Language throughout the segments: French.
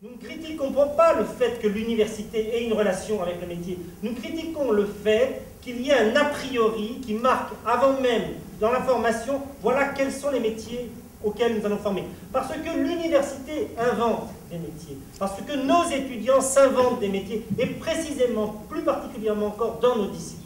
Nous ne critiquons pas le fait que l'université ait une relation avec le métier. Nous critiquons le fait qu'il y ait un a priori qui marque avant même dans la formation, voilà quels sont les métiers auxquels nous allons former. Parce que l'université invente des métiers, parce que nos étudiants s'inventent des métiers, et précisément, plus particulièrement encore dans nos disciplines.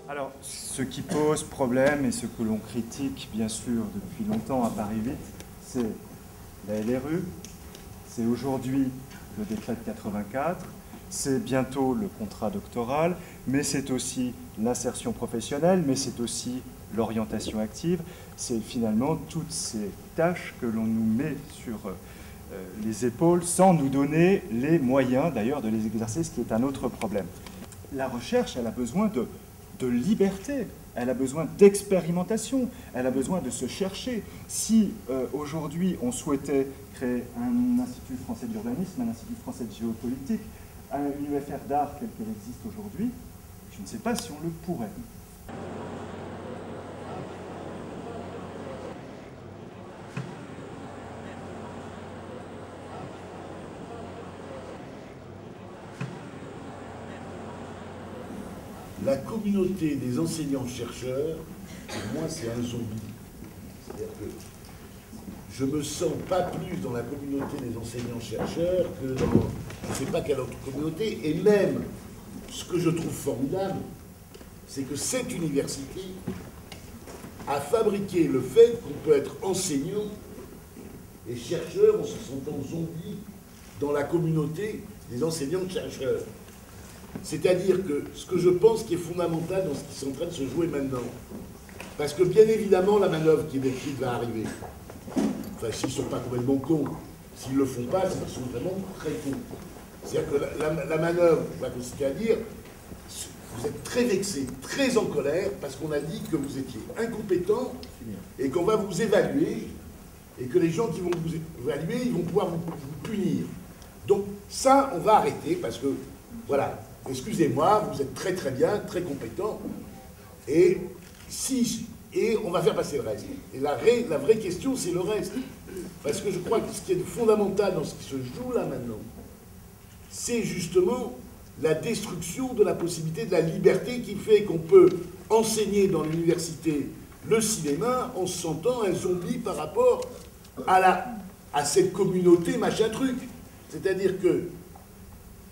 Alors, ce qui pose problème et ce que l'on critique bien sûr depuis longtemps à Paris 8, c'est la LRU, c'est aujourd'hui le décret de 84, c'est bientôt le contrat doctoral, mais c'est aussi l'insertion professionnelle, mais c'est aussi l'orientation active, c'est finalement toutes ces tâches que l'on nous met sur les épaules sans nous donner les moyens d'ailleurs de les exercer, ce qui est un autre problème. La recherche, elle a besoin de liberté, elle a besoin d'expérimentation, elle a besoin de se chercher. Si aujourd'hui on souhaitait créer un institut français d'urbanisme, un institut français de géopolitique, une UFR d'art telle qu'elle existe aujourd'hui, je ne sais pas si on le pourrait. La communauté des enseignants-chercheurs, pour moi, c'est un zombie. C'est-à-dire que je ne me sens pas plus dans la communauté des enseignants-chercheurs que dans je ne sais pas quelle autre communauté. Et même, ce que je trouve formidable, c'est que cette université a fabriqué le fait qu'on peut être enseignant et chercheur en se sentant zombie dans la communauté des enseignants-chercheurs. C'est-à-dire que ce que je pense qui est fondamental dans ce qui est en train de se jouer maintenant, parce que bien évidemment la manœuvre qui est décrite va arriver. Enfin, s'ils ne sont pas complètement cons, s'ils ne le font pas, c'est qu'ils sont vraiment très cons. C'est-à-dire que la manœuvre va consister à dire, vous êtes très vexés, très en colère, parce qu'on a dit que vous étiez incompétents et qu'on va vous évaluer, et que les gens qui vont vous évaluer, ils vont pouvoir vous punir. Donc ça, on va arrêter, parce que, voilà, excusez-moi, vous êtes très très bien, très compétent, et on va faire passer le reste. Et la vraie question, c'est le reste. Parce que je crois que ce qui est fondamental dans ce qui se joue là maintenant, c'est justement la destruction de la possibilité de la liberté qui fait qu'on peut enseigner dans l'université le cinéma en se sentant un zombie par rapport à cette communauté machin truc. C'est-à-dire que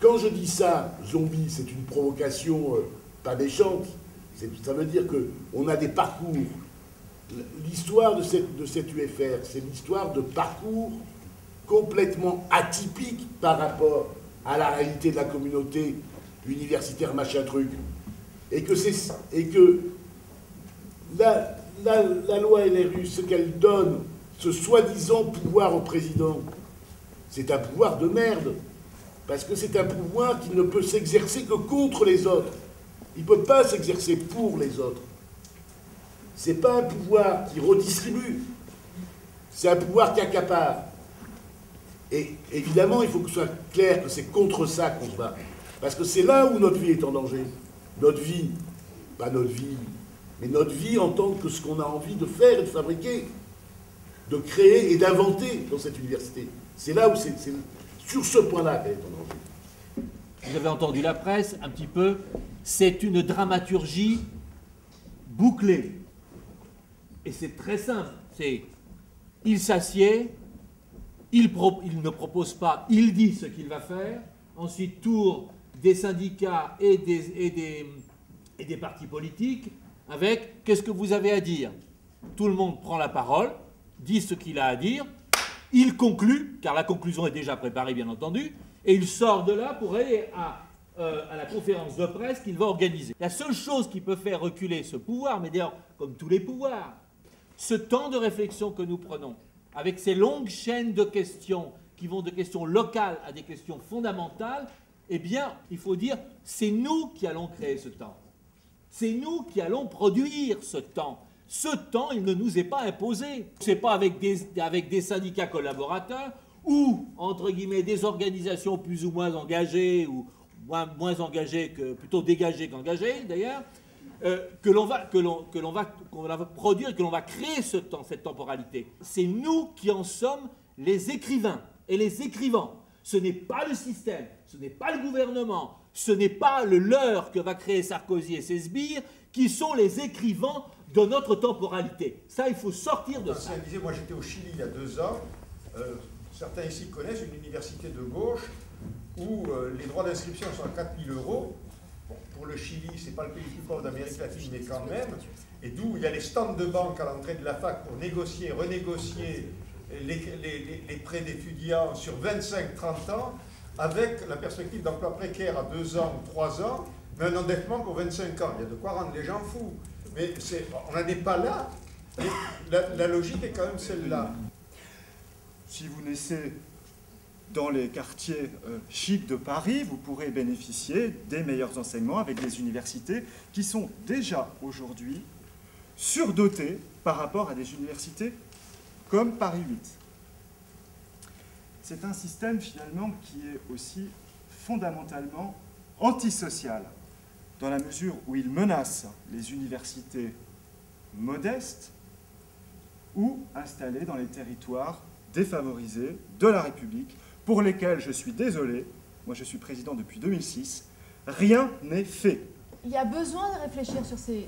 quand je dis ça, zombie, c'est une provocation pas méchante. Ça veut dire qu'on a des parcours. L'histoire de cette UFR, c'est l'histoire de parcours complètement atypiques par rapport à la réalité de la communauté universitaire machin truc. Et que la loi LRU, ce qu'elle donne, ce soi-disant pouvoir au président, c'est un pouvoir de merde. Parce que c'est un pouvoir qui ne peut s'exercer que contre les autres. Il ne peut pas s'exercer pour les autres. Ce n'est pas un pouvoir qui redistribue. C'est un pouvoir qui accapare. Et évidemment, il faut que ce soit clair que c'est contre ça qu'on se bat. Parce que c'est là où notre vie est en danger. Notre vie, pas notre vie, mais notre vie en tant que ce qu'on a envie de faire et de fabriquer, de créer et d'inventer dans cette université. C'est là où c'est sur ce point-là qu'elle est en danger. Vous avez entendu la presse un petit peu, c'est une dramaturgie bouclée. Et c'est très simple, c'est il s'assied, il ne propose pas, il dit ce qu'il va faire, ensuite tour des syndicats et des partis politiques avec qu'est-ce que vous avez à dire. tout le monde prend la parole, dit ce qu'il a à dire, il conclut, car la conclusion est déjà préparée bien entendu, et il sort de là pour aller à la conférence de presse qu'il va organiser. La seule chose qui peut faire reculer ce pouvoir, mais d'ailleurs comme tous les pouvoirs, ce temps de réflexion que nous prenons, avec ces longues chaînes de questions qui vont de questions locales à des questions fondamentales, eh bien, il faut dire, c'est nous qui allons créer ce temps. C'est nous qui allons produire ce temps. Ce temps, il ne nous est pas imposé. Ce n'est pas avec des syndicats collaborateurs ou, entre guillemets, des organisations plus ou moins engagées, ou moins engagées, plutôt dégagées qu'engagées, d'ailleurs, que l'on va produire, que l'on va créer ce temps, cette temporalité. C'est nous qui en sommes les écrivains et les écrivants. Ce n'est pas le système, ce n'est pas le gouvernement, ce n'est pas le leurre que va créer Sarkozy et ses sbires qui sont les écrivains de notre temporalité. Ça, il faut sortir de ça. Moi, j'étais au Chili il y a 2 ans. Certains ici connaissent une université de gauche où les droits d'inscription sont à 4 000 €. Bon, pour le Chili, ce n'est pas le pays le plus pauvre d'Amérique latine, mais quand même. Et d'où il y a les stands de banque à l'entrée de la fac pour négocier, renégocier les prêts d'étudiants sur 25-30 ans, avec la perspective d'emploi précaire à 2 ans ou 3 ans, mais un endettement pour 25 ans. Il y a de quoi rendre les gens fous. Mais on n'en est pas là. La logique est quand même celle-là. Si vous naissez dans les quartiers chics de Paris, vous pourrez bénéficier des meilleurs enseignements avec des universités qui sont déjà aujourd'hui surdotées par rapport à des universités comme Paris 8. C'est un système finalement qui est aussi fondamentalement antisocial, dans la mesure où il menace les universités modestes ou installées dans les territoires défavorisés de la République, pour lesquels, je suis désolé, moi je suis président depuis 2006, rien n'est fait. Il y a besoin de réfléchir sur ces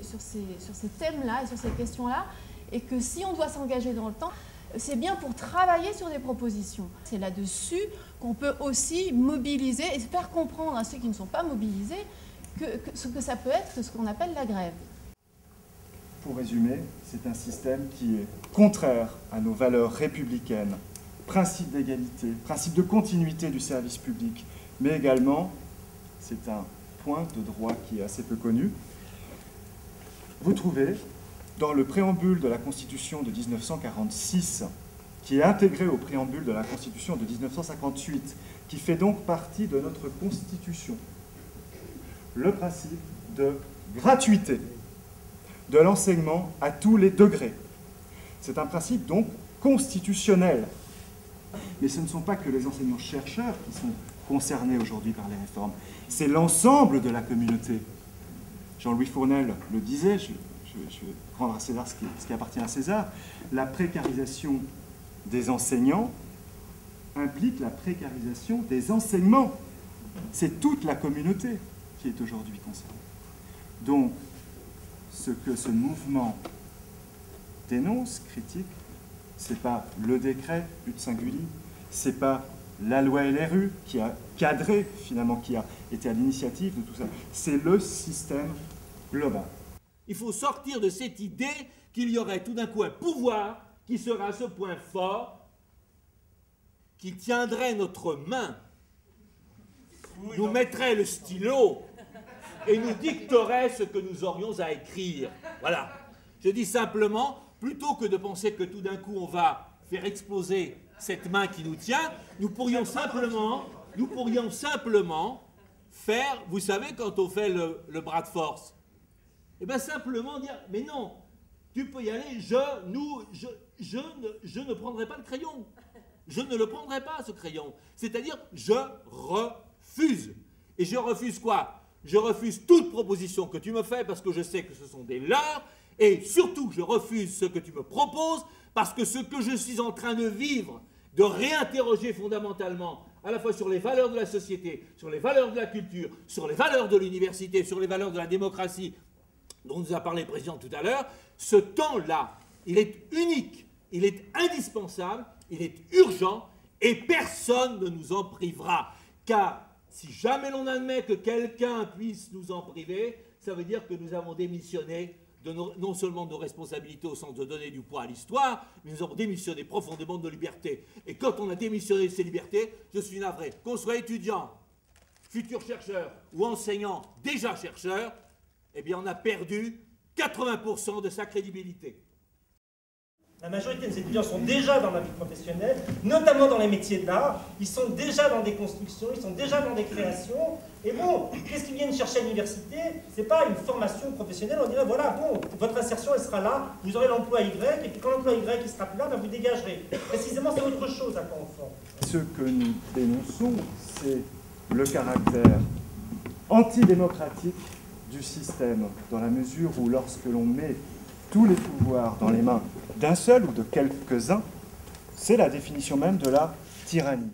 thèmes-là et sur ces questions-là, et que si on doit s'engager dans le temps, c'est bien pour travailler sur des propositions. C'est là-dessus qu'on peut aussi mobiliser et faire comprendre à ceux qui ne sont pas mobilisés ce que ça peut être ce qu'on appelle la grève. Pour résumer, c'est un système qui est contraire à nos valeurs républicaines, principe d'égalité, principe de continuité du service public, mais également, c'est un point de droit qui est assez peu connu, vous trouvez dans le préambule de la Constitution de 1946, qui est intégré au préambule de la Constitution de 1958, qui fait donc partie de notre Constitution, le principe de gratuité de l'enseignement à tous les degrés. C'est un principe donc constitutionnel. Mais ce ne sont pas que les enseignants-chercheurs qui sont concernés aujourd'hui par les réformes, c'est l'ensemble de la communauté. Jean-Louis Fournel le disait, je vais rendre à César ce qui appartient à César, la précarisation des enseignants implique la précarisation des enseignements. C'est toute la communauté qui est aujourd'hui concernée. Donc, ce que ce mouvement dénonce, critique, c'est pas le décret ut singuli, c'est pas la loi LRU qui a cadré, finalement, qui a été à l'initiative de tout ça, c'est le système global. Il faut sortir de cette idée qu'il y aurait tout d'un coup un pouvoir qui serait à ce point fort, qui tiendrait notre main, nous mettrait le stylo et nous dicterait ce que nous aurions à écrire. Voilà. Je dis simplement, plutôt que de penser que tout d'un coup on va faire exploser cette main qui nous tient, nous pourrions simplement faire, vous savez, quand on fait le bras de force, et bien simplement dire, mais non, tu peux y aller, je ne prendrai pas le crayon. Je ne le prendrai pas, ce crayon. C'est-à-dire, je refuse. Et je refuse quoi? Je refuse toute proposition que tu me fais parce que je sais que ce sont des leurres. Et surtout, je refuse ce que tu me proposes parce que ce que je suis en train de vivre, de réinterroger fondamentalement, à la fois sur les valeurs de la société, sur les valeurs de la culture, sur les valeurs de l'université, sur les valeurs de la démocratie, dont nous a parlé le président tout à l'heure, ce temps-là, il est unique, il est indispensable, il est urgent, et personne ne nous en privera. Car si jamais l'on admet que quelqu'un puisse nous en priver, ça veut dire que nous avons démissionné non seulement de nos responsabilités au sens de donner du poids à l'histoire, mais nous avons démissionné profondément de nos libertés. Et quand on a démissionné de ces libertés, je suis navré, qu'on soit étudiant, futur chercheur ou enseignant déjà chercheur, eh bien on a perdu 80% de sa crédibilité. La majorité des étudiants sont déjà dans la vie professionnelle, notamment dans les métiers de l'art. Ils sont déjà dans des constructions, ils sont déjà dans des créations. Et bon, qu'est-ce qu'ils viennent chercher à l'université? C'est pas une formation professionnelle. On dirait, voilà, bon, votre insertion, elle sera là, vous aurez l'emploi Y, et puis quand l'emploi Y il sera plus là, ben vous dégagerez. Précisément, c'est autre chose à quoi on forme. Ce que nous dénonçons, c'est le caractère antidémocratique du système, dans la mesure où lorsque l'on met tous les pouvoirs dans les mains d'un seul ou de quelques-uns, c'est la définition même de la tyrannie.